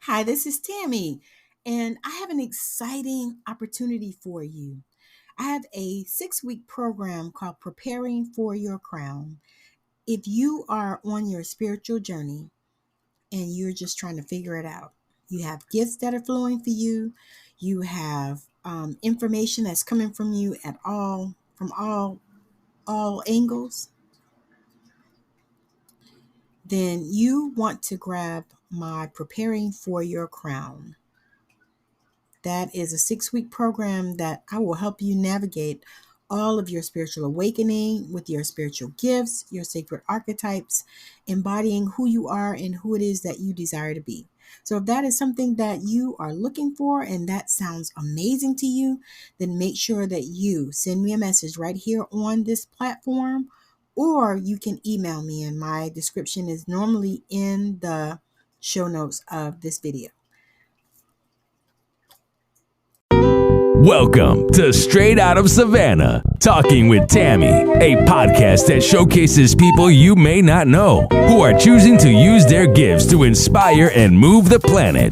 Hi, this is Tammi, and I have an exciting opportunity for you. I have a 6-week program called Preparing for Your Crown. If you are on your spiritual journey and you're just trying to figure it out, you have gifts that are flowing for you, you have information that's coming from you at all, from all angles, then you want to grab my Preparing for Your Crown. That is a 6-week program that I will help you navigate all of your spiritual awakening with your spiritual gifts, your sacred archetypes, embodying who you are and who it is that you desire to be. So if that is something that you are looking for and that sounds amazing to you, then make sure that you send me a message right here on this platform, or you can email me, and my description is normally in the show notes of this video. Welcome to Straight Out of Savannah, Talking with Tammi, a podcast that showcases people you may not know who are choosing to use their gifts to inspire and move the planet.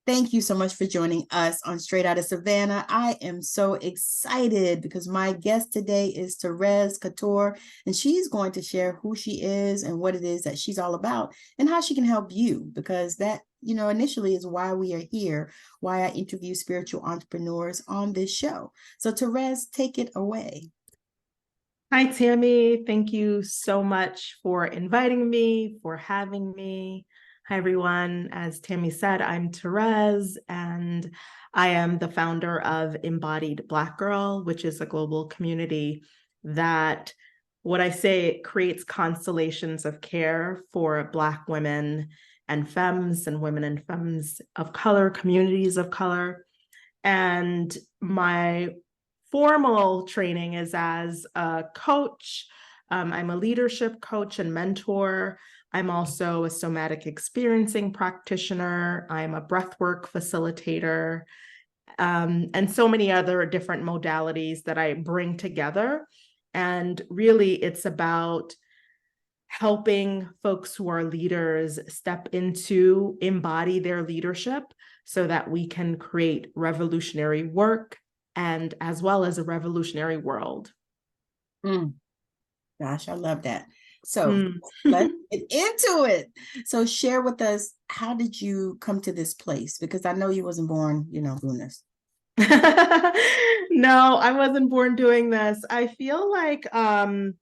Thank you so much for joining us on Straight Out of Savannah. I am so excited because my guest today is Therese Cator, and she's going to share who she is and what it is that she's all about and how she can help you, because that, initially is why we are here, why I interview spiritual entrepreneurs on this show. So Therese, take it away. Hi, Tammi. Thank you so much for inviting me, for having me. Hi, everyone. As Tammi said, I'm Therese, and I am the founder of Embodied Black Girl, which is a global community that, what I say, it creates constellations of care for Black women and femmes and women and femmes of color, communities of color. And my formal training is as a coach. I'm a leadership coach and mentor. I'm also a somatic experiencing practitioner. I'm a breathwork facilitator, and so many other different modalities that I bring together. And really, it's about helping folks who are leaders step into, embody their leadership so that we can create revolutionary work and as well as a revolutionary world. Gosh, I love that. So let's get into it. So share with us, how did you come to this place? Because I know you wasn't born, doing this. No, I wasn't born doing this. I feel like, I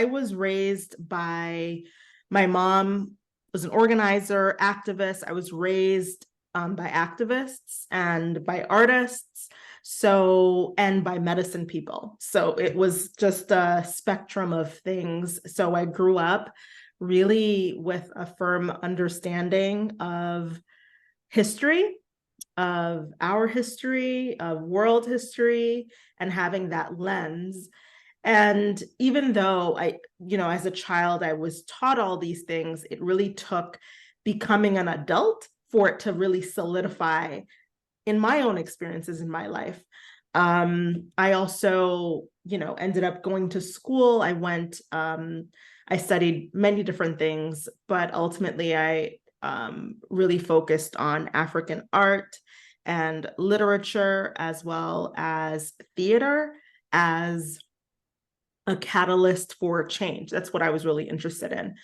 was raised by, my mom was an organizer, activist. I was raised by activists and by artists. And by medicine people. So it was just a spectrum of things. So I grew up really with a firm understanding of history, of our history, of world history, and having that lens. And even though as a child, I was taught all these things, it really took becoming an adult for it to really solidify in my own experiences in my life. I also, ended up going to school. I studied many different things, but ultimately I really focused on African art and literature, as well as theater as a catalyst for change. That's what I was really interested in.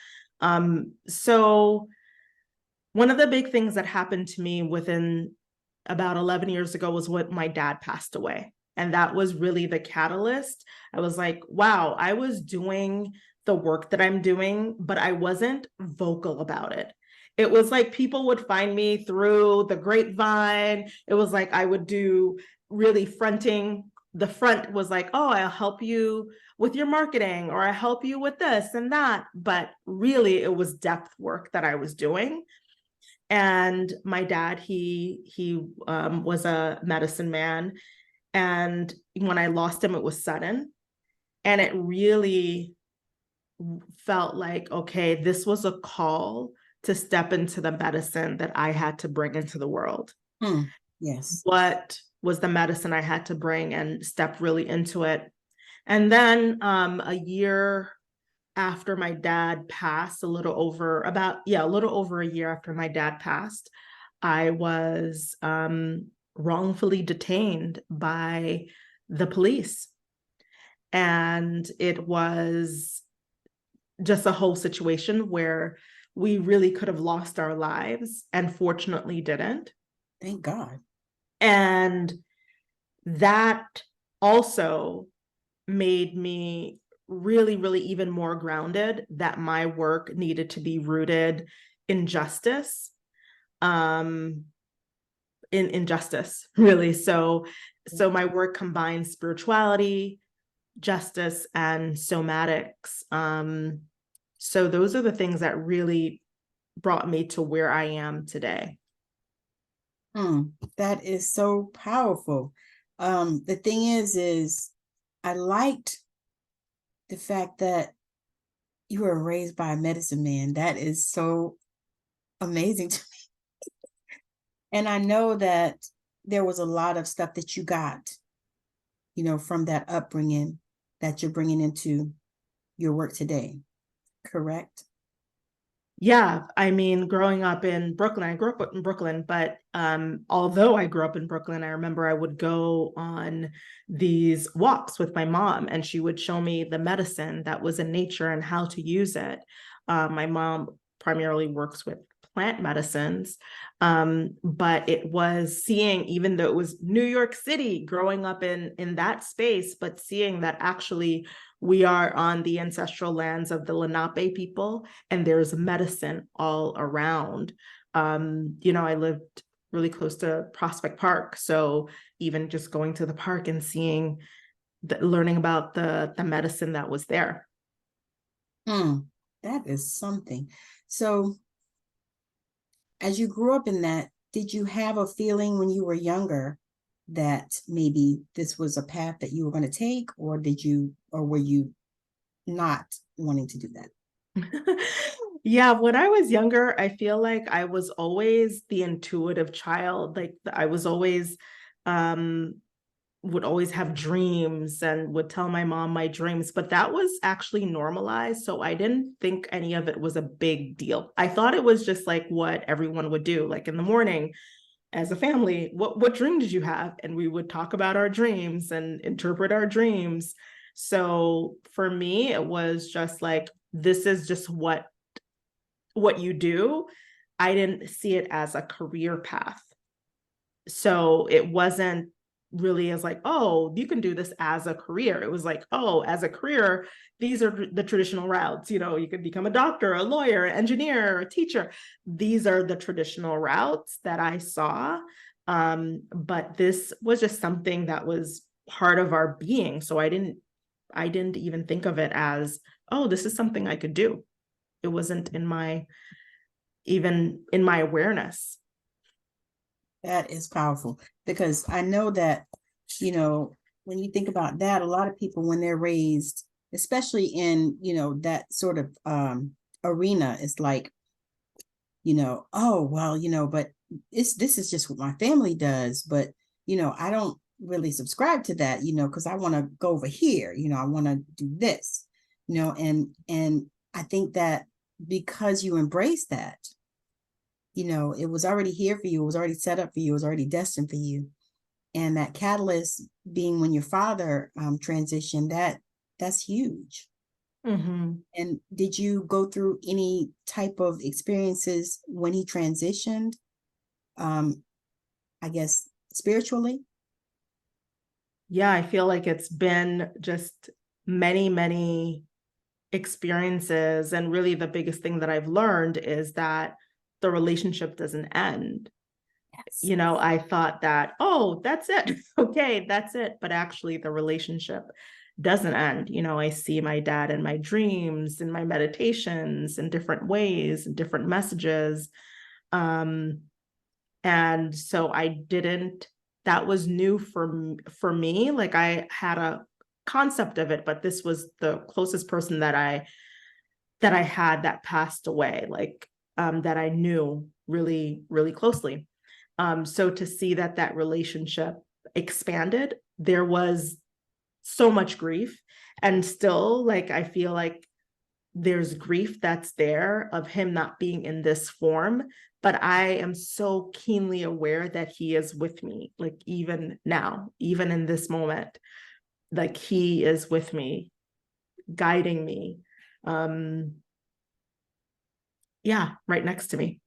So one of the big things that happened to me within about 11 years ago was when my dad passed away. And that was really the catalyst. I was like, wow, I was doing the work that I'm doing, but I wasn't vocal about it. It was like people would find me through the grapevine. It was like I would do really fronting. The front was like, oh, I'll help you with your marketing, or I help you with this and that. But really, it was depth work that I was doing. And my dad, he was a medicine man. And when I lost him, it was sudden. And it really felt like, okay, this was a call to step into the medicine that I had to bring into the world. Yes. What was the medicine I had to bring, and step really into it. And then a year after my dad passed, a little over a year after my dad passed, I was wrongfully detained by the police. And it was just a whole situation where we really could have lost our lives, and fortunately didn't. Thank God. And that also made me really, really even more grounded that my work needed to be rooted in justice, in justice, really. So my work combines spirituality, justice, and somatics. So those are the things that really brought me to where I am today. That is so powerful. The thing is I liked the fact that you were raised by a medicine man. That is so amazing to me. And I know that there was a lot of stuff that you got, from that upbringing that you're bringing into your work today, correct? Yeah, I mean, growing up in Brooklyn, I grew up in Brooklyn, but although I grew up in Brooklyn, I remember I would go on these walks with my mom, and she would show me the medicine that was in nature and how to use it. My mom primarily works with plant medicines, but it was seeing, even though it was New York City, growing up in that space, but seeing that actually we are on the ancestral lands of the Lenape people, and there's medicine all around. I lived really close to Prospect Park, so even just going to the park and seeing, learning about the medicine that was there. That is something. So, as you grew up in that, did you have a feeling when you were younger that maybe this was a path that you were going to take, or were you not wanting to do that? Yeah, when I was younger, I feel like I was always the intuitive child. Like I was always would always have dreams and would tell my mom my dreams, but that was actually normalized. So I didn't think any of it was a big deal. I thought it was just like what everyone would do, like in the morning as a family, what dream did you have? And we would talk about our dreams and interpret our dreams. So for me, it was just like, this is just what you do. I didn't see it as a career path. So it wasn't really as like, oh, you can do this as a career. It was like, oh, as a career, these are the traditional routes. You could become a doctor, a lawyer, an engineer, a teacher. These are the traditional routes that I saw. But this was just something that was part of our being. So I didn't even think of it as, oh, this is something I could do. It wasn't even in my awareness. That is powerful, because I know that, when you think about that, a lot of people, when they're raised, especially in, that sort of arena, is like, oh, well, but this is just what my family does. But, I don't really subscribe to that, because I want to go over here, I want to do this, and I think that because you embrace that, it was already here for you. It was already set up for you. It was already destined for you. And that catalyst being when your father transitioned, that's huge. Mm-hmm. And did you go through any type of experiences when he transitioned? I guess spiritually? Yeah, I feel like it's been just many, many experiences. And really the biggest thing that I've learned is that the relationship doesn't end. Yes. I thought that, oh, that's it. Okay, that's it. But actually the relationship doesn't end. I see my dad in my dreams, in my meditations, in different ways, in different messages. And so that was new for me. Like I had a concept of it, but this was the closest person that I that I had that passed away, like that I knew really, really closely. So to see that relationship expanded, there was so much grief. And still, like, I feel like there's grief that's there of him not being in this form. But I am so keenly aware that he is with me, like, even now, even in this moment, like, he is with me, guiding me. Yeah, right next to me.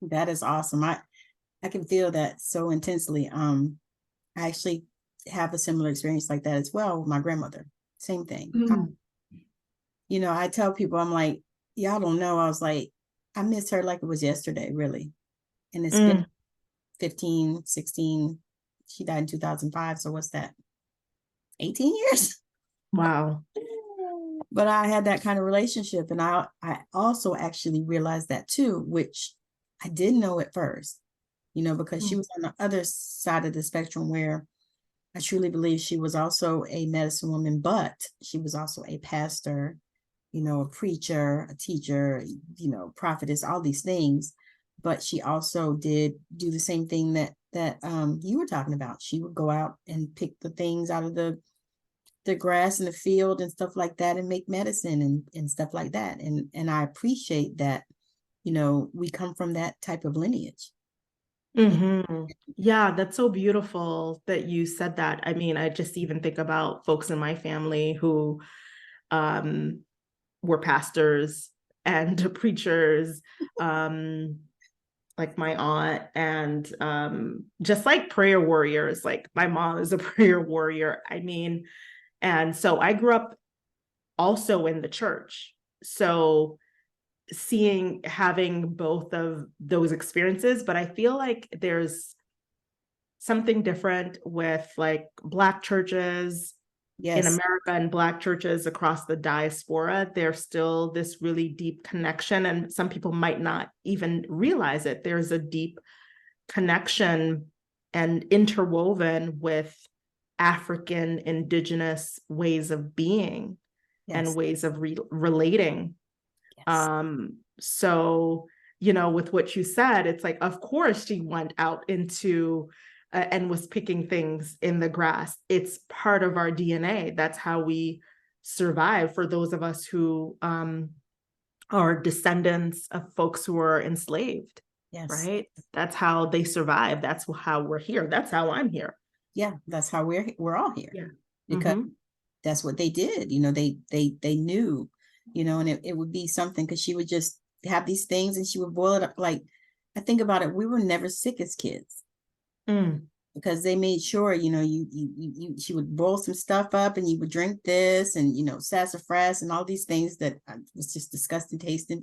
That is awesome. I can feel that so intensely. I actually have a similar experience like that as well with my grandmother. Same thing. Mm. You know, I tell people, I'm like, y'all don't know. I was like, I miss her like it was yesterday, really. And it's been 15, 16. She died in 2005. So what's that? 18 years? Wow. But I had that kind of relationship. And I also actually realized that too, which I didn't know at first, you know, because she was on the other side of the spectrum where I truly believe she was also a medicine woman, but she was also a pastor, you know, a preacher, a teacher, you know, prophetess, all these things. But she also did do the same thing that you were talking about. She would go out and pick the things out of the grass in the field and stuff like that and make medicine and stuff like that. And I appreciate that, you know, we come from that type of lineage. Mm-hmm. Yeah, that's so beautiful that you said that. I mean, I just even think about folks in my family who were pastors and preachers, like my aunt, and just like prayer warriors. Like my mom is a prayer warrior. I mean, and so I grew up also in the church. So having both of those experiences, but I feel like there's something different with like Black churches in Yes. America and Black churches across the diaspora. There's still this really deep connection, and some people might not even realize it. There's a deep connection and interwoven with African indigenous ways of being and Yes. ways of relating. Yes. So, you know, with what you said, it's like, of course, she went out into and was picking things in the grass. It's part of our DNA. That's how we survive, for those of us who are descendants of folks who were enslaved, Yes. right? That's how they survive. That's how we're here. That's how I'm here. Yeah, that's how we're all here. Yeah. Because that's what they did. You know, they knew, you know, and it would be something because she would just have these things and she would boil it up. Like, I think about it, we were never sick as kids because they made sure, you know, she would boil some stuff up and you would drink this and, you know, sassafras and all these things that was just disgusting tasting.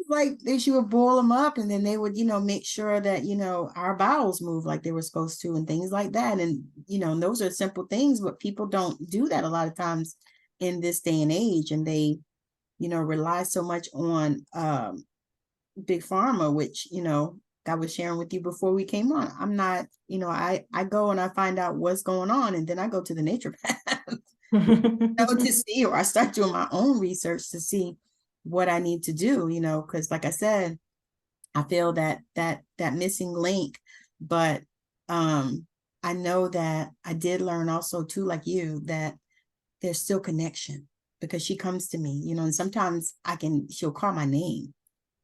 Like she would boil them up and then they would, you know, make sure that, you know, our bowels move like they were supposed to and things like that. And, you know, and those are simple things, but people don't do that a lot of times in this day and age. And they, you know, rely so much on big pharma, which, you know, I was sharing with you before we came on. I'm not, you know, I go and I find out what's going on and then I go to the naturopath to see, or I start doing my own research to see what I need to do, you know, because like I said, I feel that missing link, but I know that I did learn also too, like you, that there's still connection because she comes to me, you know, and sometimes she'll call my name,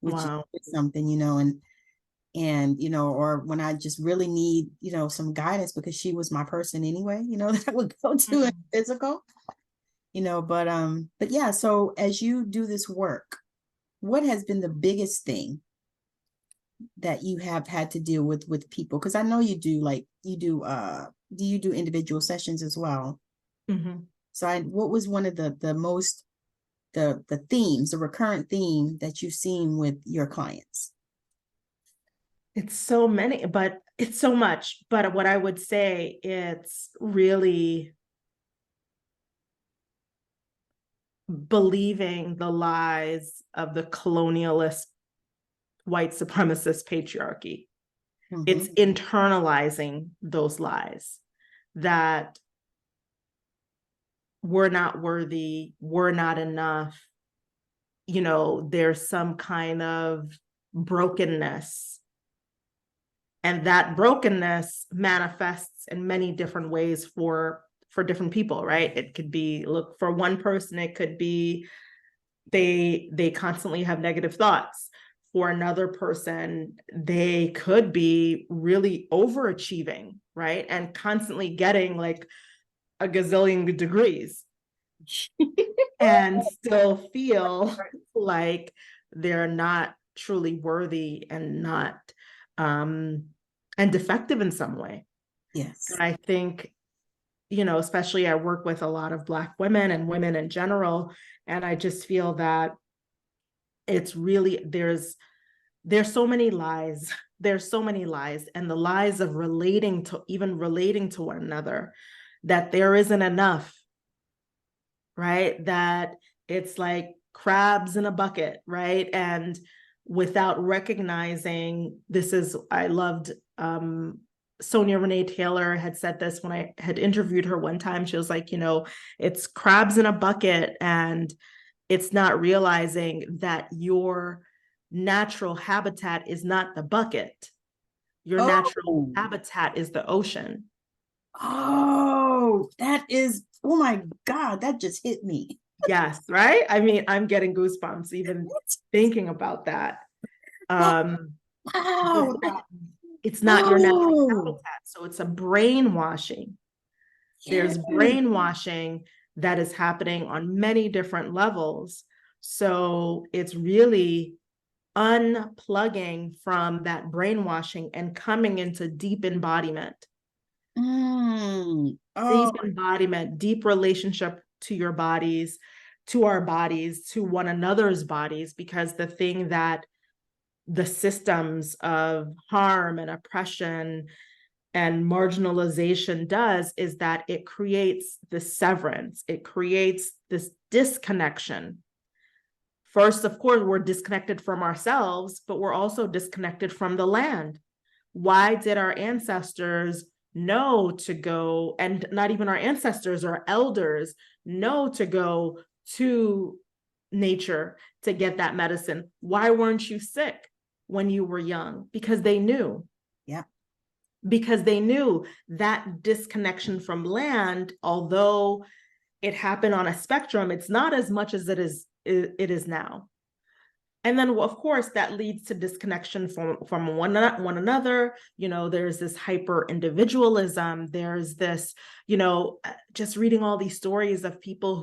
which is something, you know, and, you know, or when I just really need, you know, some guidance because she was my person anyway, you know, that I would go to in physical. You know, but yeah, so as you do this work, what has been the biggest thing that you have had to deal with people? Because I know you do do you do individual sessions as well? So what was one of the most the themes, the recurrent theme that you've seen with your clients? It's so many, but it's so much. But what I would say, it's really believing the lies of the colonialist white supremacist patriarchy. It's internalizing those lies that we're not worthy, we're not enough, you know, there's some kind of brokenness. And that brokenness manifests in many different ways for different people, right? It could be, look, for one person, it could be they constantly have negative thoughts. For another person, they could be really overachieving, right? And constantly getting like a gazillion degrees and still feel like they're not truly worthy and not and defective in some way. Yes. And I think, you know, especially I work with a lot of Black women and women in general, and I just feel that it's really, there's so many lies. There's so many lies, and the lies of relating to one another, that there isn't enough, right? That it's like crabs in a bucket, right? And without recognizing, I loved, Sonia Renee Taylor had said this when I had interviewed her one time. She was like, you know, it's crabs in a bucket, and it's not realizing that your natural habitat is not the bucket. Your natural habitat is the ocean. Oh, that is, oh my God, that just hit me. Yes, right? I mean, I'm getting goosebumps even thinking about that. Wow. It's not your natural habitat. So it's a brainwashing. There's brainwashing that is happening on many different levels. So it's really unplugging from that brainwashing and coming into deep embodiment. Deep embodiment, deep relationship to your bodies, to our bodies, to one another's bodies, because the thing that the systems of harm and oppression and marginalization does is that it creates this severance. It creates this disconnection. First, of course, we're disconnected from ourselves, but we're also disconnected from the land. Why did our ancestors know to go, and not even our ancestors, our elders know to go to nature to get that medicine? Why weren't you sick when you were young? Because they knew. Yeah. Because they knew that disconnection from land, although it happened on a spectrum, it's not as much as it is now. And then, of course, that leads to disconnection from one another. You know, there's this hyper individualism. There's this, you know, just reading all these stories of people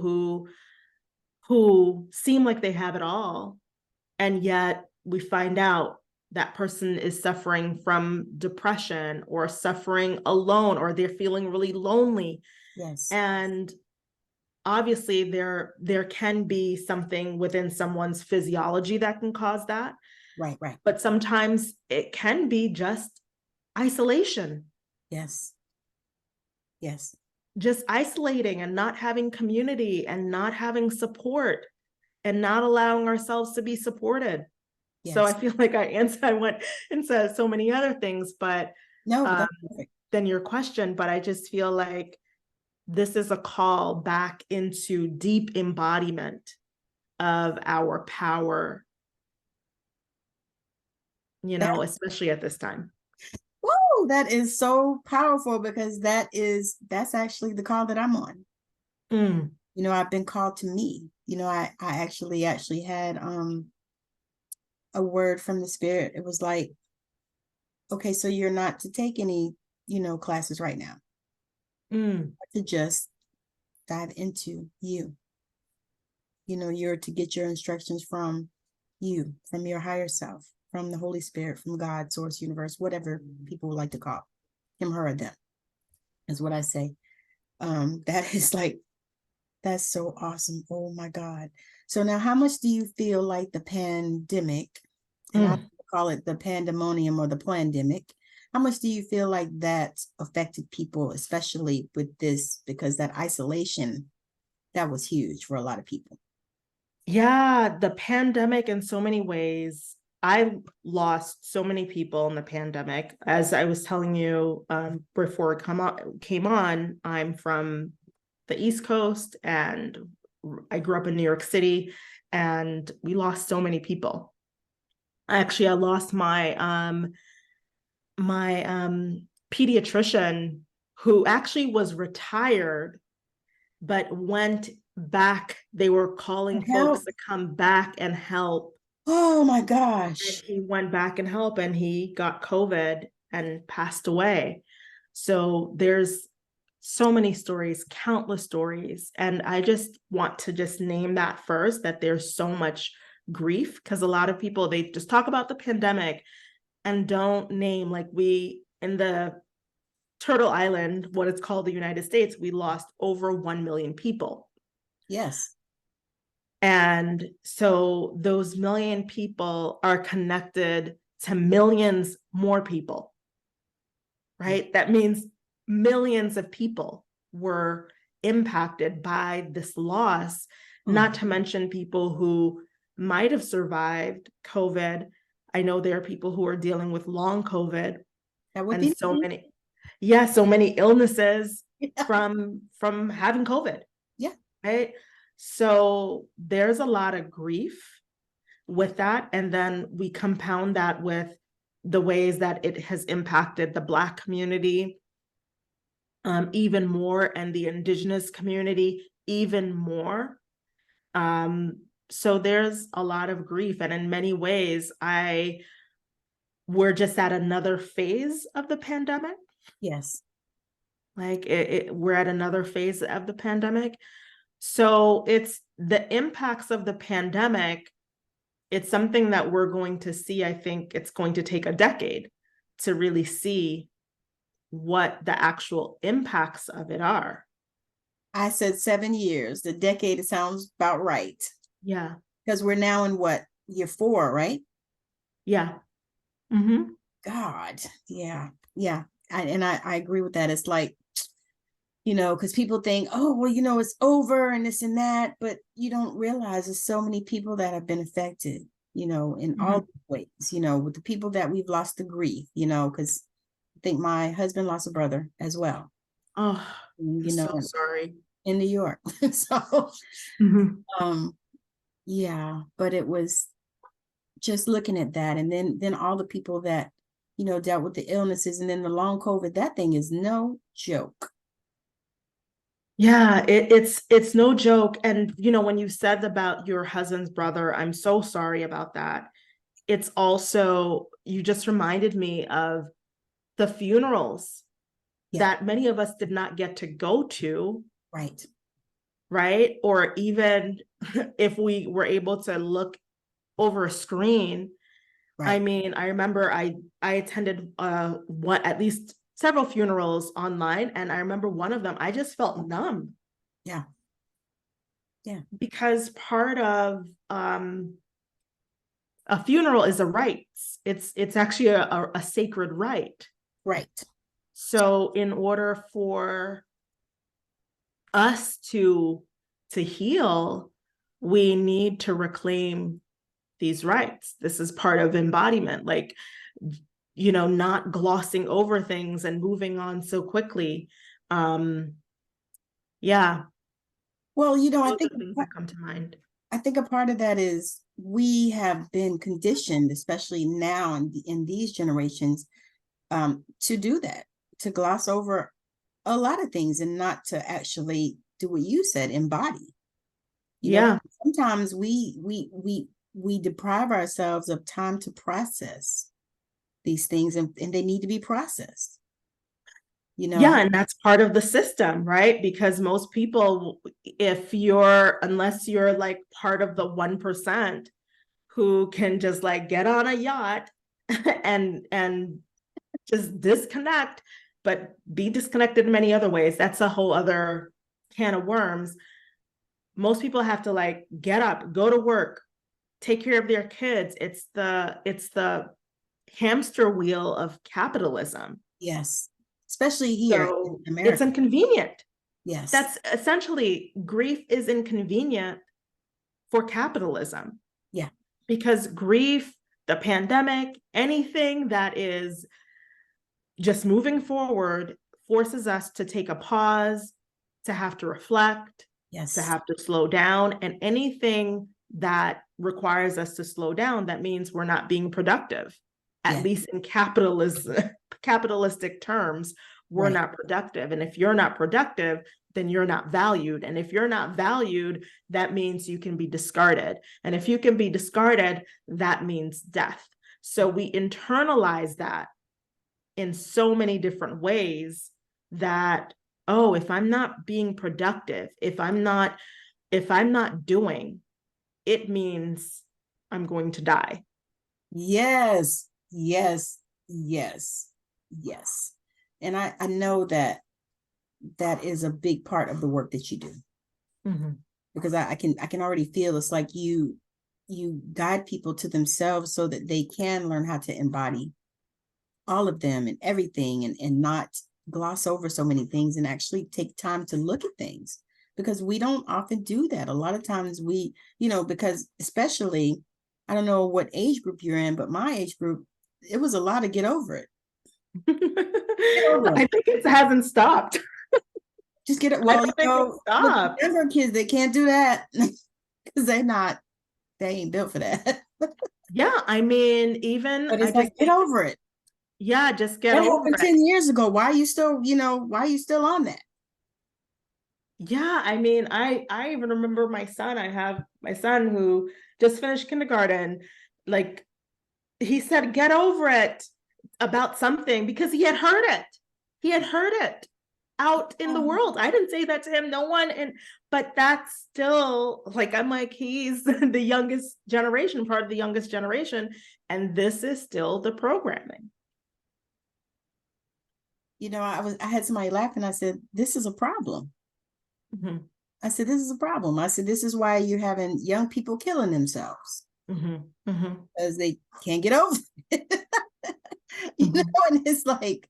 who seem like they have it all, and yet we find out that person is suffering from depression or suffering alone, or they're feeling really lonely. Yes. And obviously there can be something within someone's physiology that can cause that. Right. But sometimes it can be just isolation. Yes. Just isolating and not having community and not having support and not allowing ourselves to be supported. Yes. So I feel like I went and said so many other things, but than your question, but I just feel like this is a call back into deep embodiment of our power, you know, especially at this time. Whoa, that is so powerful, because that's actually the call that I'm on. You know, I've been called to me. You know, I actually had a word from the spirit. It was like, okay, so you're not to take any, you know, classes right now. To just dive into you. You know, you're to get your instructions from you, from your higher self, from the Holy Spirit, from God, source, universe, whatever people would like to call him, her, or them, is what I say. That is like, that's so awesome. Oh my God. So now, how much do you feel like the pandemic, and I call it the pandemonium or the plandemic, how much do you feel like that affected people, especially with this, because that isolation, that was huge for a lot of people? Yeah, the pandemic, in so many ways, I lost so many people in the pandemic. As I was telling you before it came on, I'm from the East Coast, and I grew up in New York City, and we lost so many people. Actually, I lost my pediatrician, who actually was retired, but went back. They were calling folks Help. to come back and help. Oh my And gosh. he went back and helped, and he got COVID and passed away. So there's so many stories, countless stories. And I just want to just name that first, that there's so much grief, because a lot of people, they just talk about the pandemic and don't name, like, we in the Turtle Island, what it's called, the United States, we lost over 1 million people. Yes. And so those million people are connected to millions more people, right? That means millions of people were impacted by this loss, not to mention people who might have survived COVID. I know there are people who are dealing with long COVID, That would and be so me. many illnesses Yeah. from having COVID. Yeah. Right. So there's a lot of grief with that. And then we compound that with the ways that it has impacted the Black community even more, and the Indigenous community even more. So there's a lot of grief. And in many ways, we're just at another phase of the pandemic. Yes. Like we're at another phase of the pandemic. So it's the impacts of the pandemic. It's something that we're going to see. I think it's going to take a decade to really see what the actual impacts of it are. I said 7 years. The decade, it sounds about right. Yeah. Because we're now in what? Year 4, right? Yeah. Mm-hmm. God. Yeah. Yeah. I agree with that. It's like, because people think, oh, well, it's over and this and that, but you don't realize there's so many people that have been affected, in all ways, with the people that we've lost to grief, because I think my husband lost a brother as well. Oh, I'm so sorry. In New York. So, yeah, but it was just looking at that. And then all the people that, dealt with the illnesses, and then the long COVID, that thing is no joke. Yeah, it's no joke. And when you said about your husband's brother, I'm so sorry about that. It's also, you just reminded me of the funerals that many of us did not get to go to. Right. Right. Or even if we were able to look over a screen. Right. I mean, I remember I attended at least several funerals online, and I remember one of them, I just felt numb. Yeah. Yeah. Because part of a funeral is a rite. It's actually a sacred rite. Right. So in order for us to heal, we need to reclaim these rights. This is part of embodiment, like, not glossing over things and moving on so quickly. Yeah. Well, Those I think are things that come to mind. I think a part of that is we have been conditioned, especially now in these generations, to do that, to gloss over a lot of things and not to actually do what you said, embody. Sometimes we deprive ourselves of time to process these things, and they need to be processed. Yeah, and that's part of the system, right? Because most people, unless you're like part of the 1% who can just like get on a yacht and just disconnect, but be disconnected in many other ways, that's a whole other can of worms. Most people have to like get up, go to work, take care of their kids. It's the hamster wheel of capitalism. Yes. Especially here in America. It's inconvenient. Yes. That's essentially, grief is inconvenient for capitalism. Yeah. Because grief, the pandemic, anything that is just moving forward forces us to take a pause, to have to reflect, Yes. to have to slow down. And anything that requires us to slow down, that means we're not being productive, at least in capitalistic terms, we're not productive. And if you're not productive, then you're not valued. And if you're not valued, that means you can be discarded. And if you can be discarded, that means death. So we internalize that in so many different ways that, oh, if I'm not being productive, if I'm not doing, it means I'm going to die. Yes, yes, yes, yes. And I know that is a big part of the work that you do. Mm-hmm. Because I can already feel it's like you guide people to themselves so that they can learn how to embody all of them and everything, and not gloss over so many things, and actually take time to look at things, because we don't often do that. A lot of times we, because especially, I don't know what age group you're in, but my age group, it was a lot of get over it. I think it hasn't stopped. Just get it. Well, the younger kids, they can't do that because they ain't built for that. Yeah, I mean, even but it's like, get over it. Yeah, just get over it. 10 years ago, why are you still on that? Yeah, I mean, I even remember my son. I have my son who just finished kindergarten. Like, he said, get over it about something, because he had heard it. He had heard it out in the world. I didn't say that to him, no one. But that's still, like, I'm like, he's the youngest generation, part of the youngest generation. And this is still the programming. I had somebody laughing. I said, this is a problem. Mm-hmm. I said, this is a problem. I said, this is why you're having young people killing themselves. Mm-hmm. Mm-hmm. Because they can't get over it. And it's like,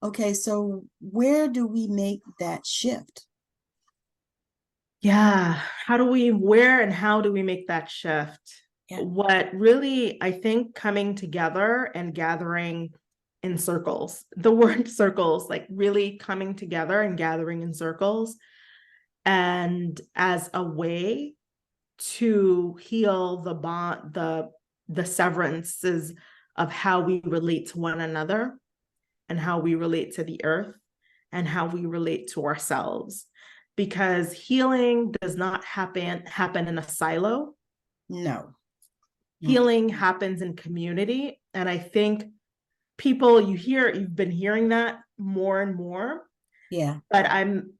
okay, so where do we make that shift? Yeah. Where and how do we make that shift? Yeah. What really, I think, coming together and gathering in circles, the word circles, like really coming together and gathering in circles, and as a way to heal the bond, the severances of how we relate to one another, and how we relate to the earth, and how we relate to ourselves. Because healing does not happen in a silo. No. Healing happens in community. And I think you've been hearing that more and more. Yeah. But I'm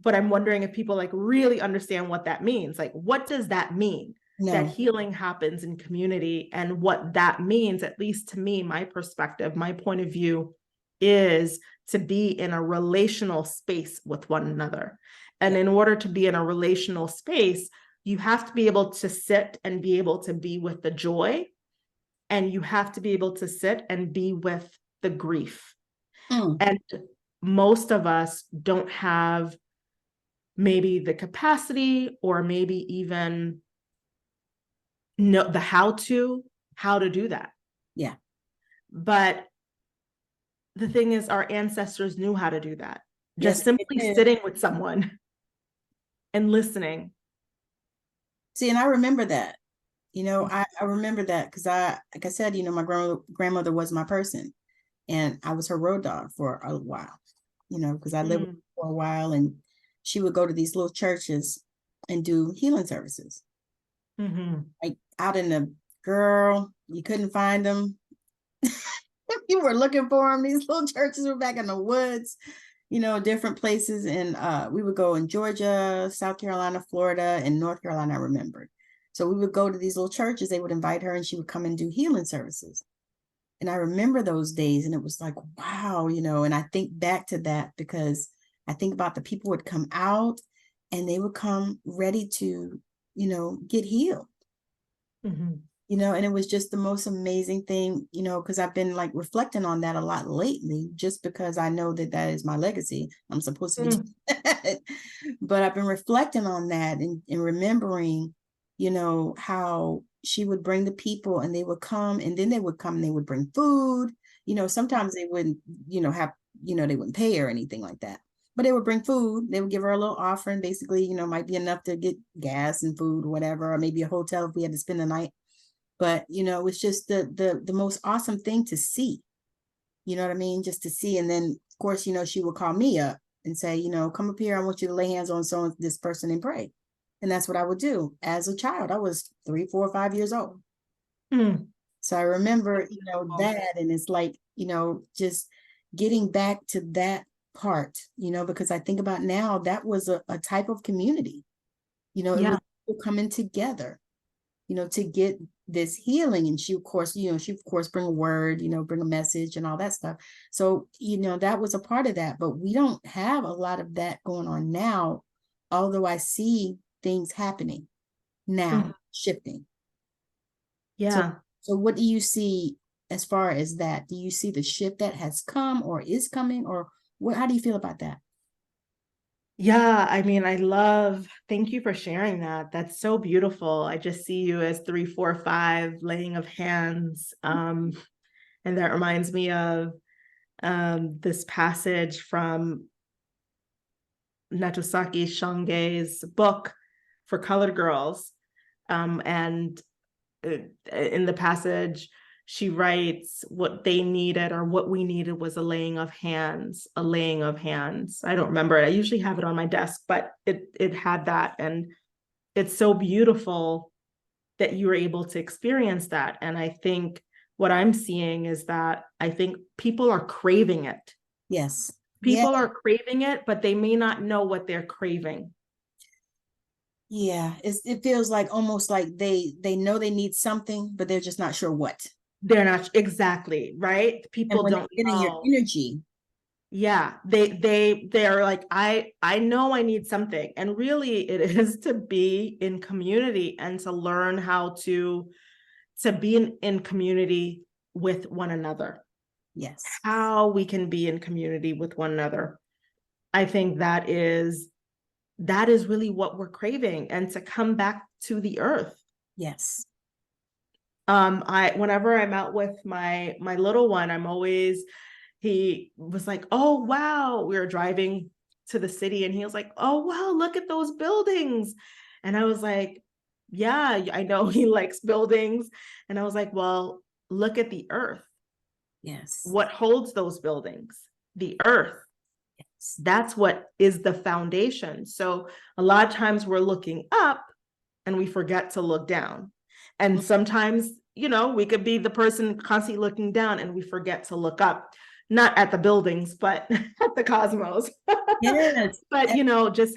wondering if people like really understand what that means. Like, what does that mean? No. That healing happens in community, and what that means, at least to me, my perspective, my point of view, is to be in a relational space with one another. And in order to be in a relational space, you have to be able to sit and be able to be with the joy, and you have to be able to sit and be with the grief. And most of us don't have maybe the capacity, or maybe even know the how to do that. Yeah. But the thing is, our ancestors knew how to do that. Just simply sitting with someone and listening. See, and I remember that. I remember that because like I said, my grandmother was my person, and I was her road dog for a while, because I lived with her for a while, and she would go to these little churches and do healing services. Mm-hmm. Like out in the you couldn't find them. You were looking for them. These little churches were back in the woods, different places. And we would go in Georgia, South Carolina, Florida, and North Carolina, I remembered. So we would go to these little churches. They would invite her, and she would come and do healing services. And I remember those days, and it was like, wow, and I think back to that because I think about the people would come out, and they would come ready to, get healed. Mm-hmm. And it was just the most amazing thing, because I've been like reflecting on that a lot lately, just because I know that is my legacy. I'm supposed to be doing that. But I've been reflecting on that and remembering, how she would bring the people, and they would come, and then they would come and they would bring food. Sometimes they wouldn't, have, they wouldn't pay or anything like that. But they would bring food. They would give her a little offering, basically, might be enough to get gas and food or whatever, or maybe a hotel if we had to spend the night. But, it was just the most awesome thing to see. You know what I mean? Just to see. And then, of course, she would call me up and say, come up here. I want you to lay hands on this person and pray. And that's what I would do as a child. I was 3, 4, 5 years old. So I remember, that, and it's like, just getting back to that part, because I think about now, that was a type of community, it was people coming together, to get this healing. And she of course bring a word, bring a message and all that stuff. So, that was a part of that, but we don't have a lot of that going on now, although I see things happening now, shifting. Yeah. So what do you see as far as that? Do you see the shift that has come or is coming, or how do you feel about that? Yeah, I mean, thank you for sharing that. That's so beautiful. I just see you as 3, 4, 5 laying of hands. And that reminds me of this passage from Natosaki Shange's book for colored girls. And in the passage, she writes what they needed, or what we needed, was a laying of hands. I don't remember it. I usually have it on my desk, but it had that. And it's so beautiful that you were able to experience that. And I think what I'm seeing is that I think people are craving it. Yes. People are craving it, but they may not know what they're craving. Yeah, it feels like almost like they know they need something, but they're just not sure what. They're not exactly right. People don't know your energy. Yeah, they're like, I know I need something, and really it is to be in community and to learn how to be in community with one another. Yes, how we can be in community with one another. I think that is really what we're craving, and to come back to the earth. Yes. Whenever I'm out with my little one, he was like, oh wow, we were driving to the city, and he was like, oh wow, look at those buildings. And I was like, yeah, I know he likes buildings. And I was like, well, look at the earth. Yes. What holds those buildings? The earth. Yes. That's what is the foundation. So a lot of times we're looking up and we forget to look down. And sometimes, we could be the person constantly looking down and we forget to look up, not at the buildings, but at the cosmos. Yes. But, just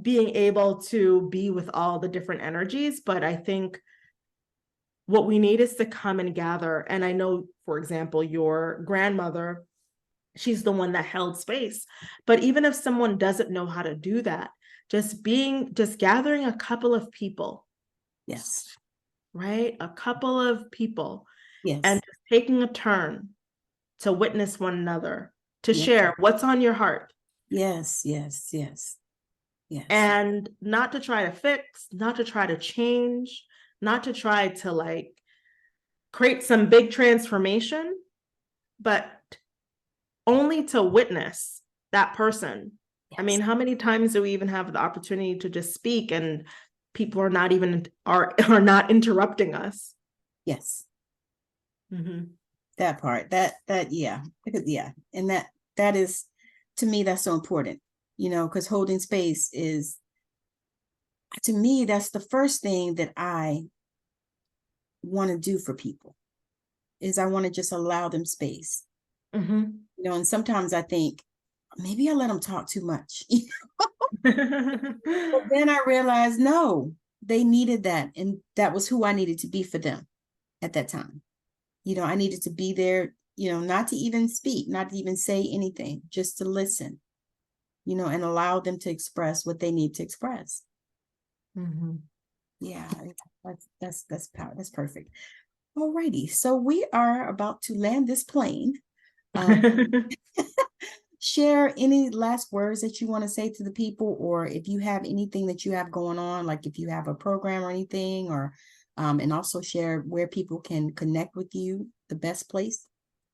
being able to be with all the different energies. But I think what we need is to come and gather. And I know, for example, your grandmother, she's the one that held space. But even if someone doesn't know how to do that, just gathering a couple of people. Yes. Right? A couple of people. Yes. And just taking a turn to witness one another, to share what's on your heart. Yes, yes, yes. Yes. And not to try to fix, not to try to change, not to try to create some big transformation, but only to witness that person. Yes. I mean, how many times do we even have the opportunity to just speak and people are not not interrupting us? Yes. Mm-hmm. That part, yeah. And that is, to me, that's so important, because holding space is, to me, that's the first thing that I want to do for people, is I want to just allow them space. Mm-hmm. And sometimes I think maybe I let them talk too much. But then I realized, no, they needed that. And that was who I needed to be for them at that time. I needed to be there, not to even speak, not to even say anything, just to listen, and allow them to express what they need to express. Mm-hmm. Yeah, that's power. That's perfect. All righty. So we are about to land this plane. Share any last words that you want to say to the people, or if you have anything that you have going on, like if you have a program or anything, or and also share where people can connect with you, the best place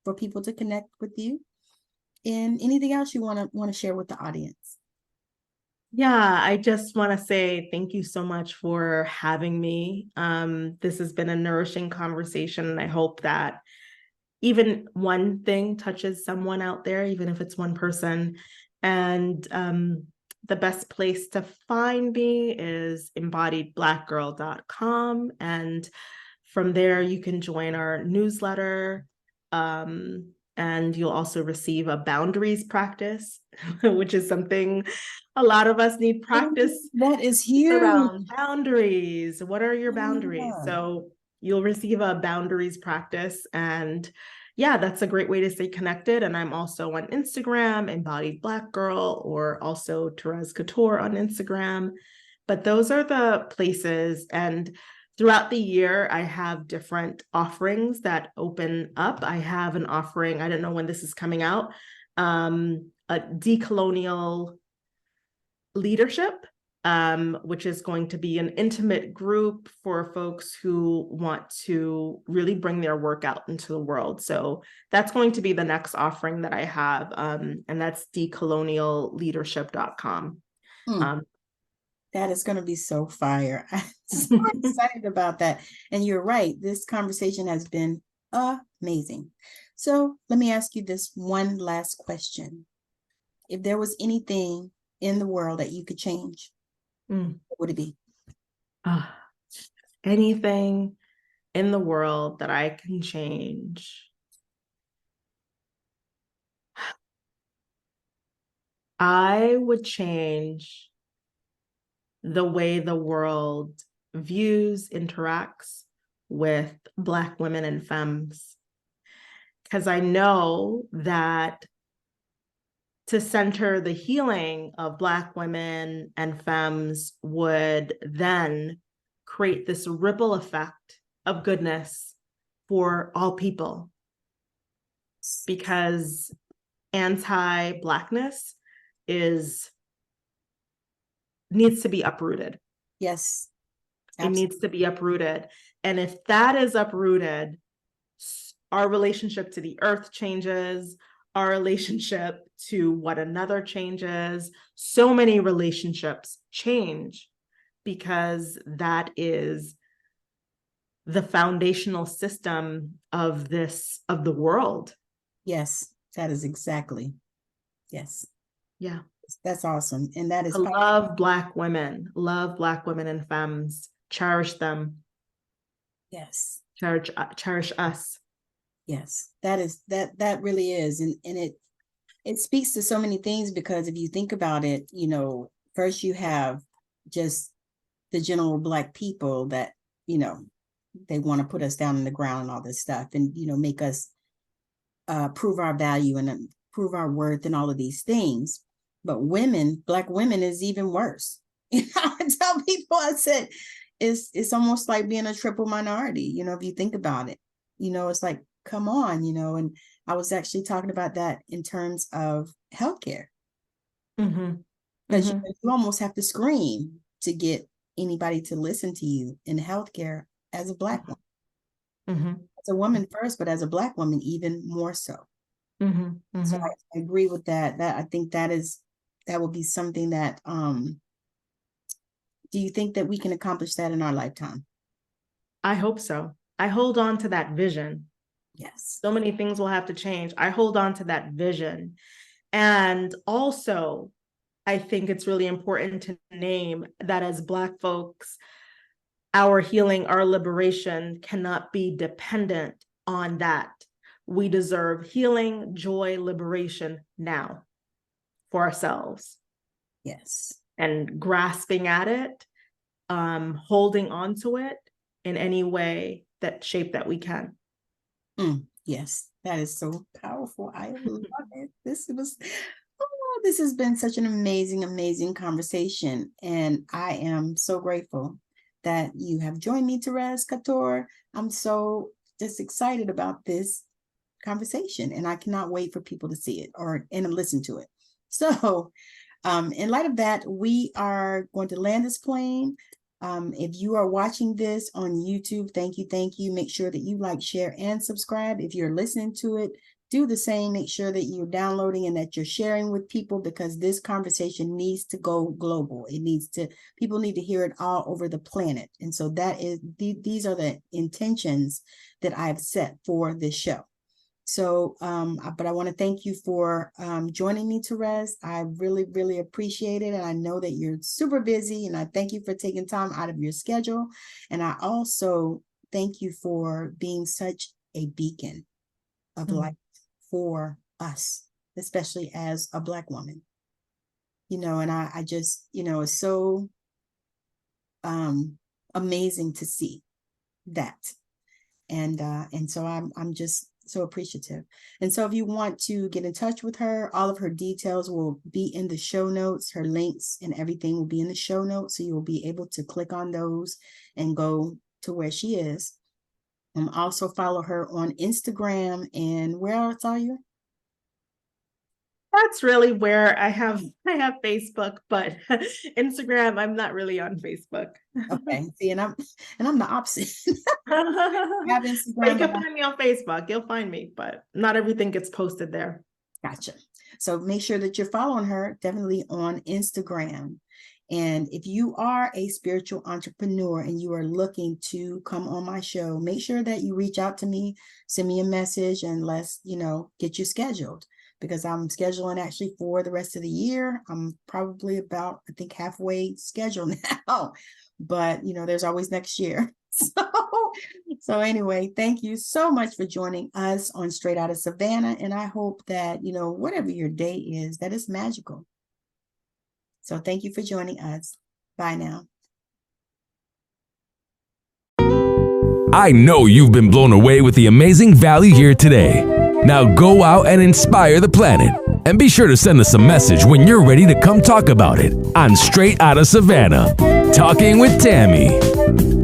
for people to connect with you. And anything else you want to share with the audience? Yeah, I just want to say thank you so much for having me. This has been a nourishing conversation, and I hope that even one thing touches someone out there, even if it's one person. And the best place to find me is embodiedblackgirl.com. And from there, you can join our newsletter. And you'll also receive a boundaries practice, which is something a lot of us need practice That is huge. around boundaries. What are your boundaries? Yeah. So you'll receive a boundaries practice. And yeah, that's a great way to stay connected. And I'm also on Instagram, Embodied Black Girl, or also Thérèse Cator on Instagram. But those are the places. And throughout the year, I have different offerings that open up. I have an offering, I don't know when this is coming out, a decolonial leadership, which is going to be an intimate group for folks who want to really bring their work out into the world. So that's going to be the next offering that I have, and that's decolonialleadership.com. That is going to be so fire. I'm so excited about that. And you're right. This conversation has been amazing. So let me ask you this one last question. If there was anything in the world that you could change, what would it be? Anything in the world that I can change. I would change the way the world views, interacts with Black women and femmes. Because I know that to center the healing of Black women and femmes would then create this ripple effect of goodness for all people. Because anti-Blackness needs to be uprooted. Yes. Absolutely. It needs to be uprooted. And if that is uprooted, our relationship to the earth changes, our relationship to one another changes. So many relationships change because that is the foundational system of the world. Yes, that is exactly. Yes. Yeah. That's awesome. And that is love Black women and femmes, cherish them. Yes. Cherish us. Yes, that really is. And it speaks to so many things, because if you think about it, first you have just the general Black people that, they want to put us down in the ground and all this stuff, and, make us prove our value and prove our worth and all of these things. But Black women is even worse. I tell people, I said, it's almost like being a triple minority, if you think about it. It's like, come on, and I was actually talking about that in terms of healthcare. Because you almost have to scream to get anybody to listen to you in healthcare as a Black woman. As a woman first, but as a Black woman, even more so. So I agree with that. I think that will be something that, do you think that we can accomplish that in our lifetime? I hope so. I hold on to that vision. Yes. So many things will have to change. I hold on to that vision. And also, I think it's really important to name that as Black folks, our healing, our liberation cannot be dependent on that. We deserve healing, joy, liberation now for ourselves. Yes. And grasping at it, holding on to it in any way, shape that we can. Yes, that is so powerful. I love it. This has been such an amazing conversation. And I am so grateful that you have joined me, Thérèse Cator. I'm so just excited about this conversation, and I cannot wait for people to see it and listen to it. So in light of that, we are going to land this plane. If you are watching this on YouTube, thank you. Make sure that you like, share, and subscribe. If you're listening to it, do the same. Make sure that you're downloading and that you're sharing with people, because this conversation needs to go global. People need to hear it all over the planet. And so these are the intentions that I've set for this show. So, but I want to thank you for joining me, Thérèse. I really, really appreciate it. And I know that you're super busy, and I thank you for taking time out of your schedule. And I also thank you for being such a beacon of light for us, especially as a Black woman. And I just, it's so amazing to see that. And so I'm just so appreciative. And so if you want to get in touch with her, all of her details will be in the show notes. Her links and everything will be in the show notes. So you'll be able to click on those and go to where she is. Also follow her on Instagram. And where else are you? That's really where I have Facebook, but Instagram, I'm not really on Facebook. Okay. See, and I'm the opposite. I have Instagram. You can find me on Facebook. You'll find me, but not everything gets posted there. Gotcha. So make sure that you're following her definitely on Instagram. And if you are a spiritual entrepreneur and you are looking to come on my show, make sure that you reach out to me, send me a message, and let's, get you scheduled, because I'm scheduling actually for the rest of the year. I'm probably about, I think, halfway scheduled now, but there's always next year. So anyway, thank you so much for joining us on Straight Outta Savannah. And I hope that, whatever your day is, that is magical. So thank you for joining us. Bye now. I know you've been blown away with the amazing value here today. Now go out and inspire the planet. And be sure to send us a message when you're ready to come talk about it on Straight Outta Savannah, Talking with Tammi.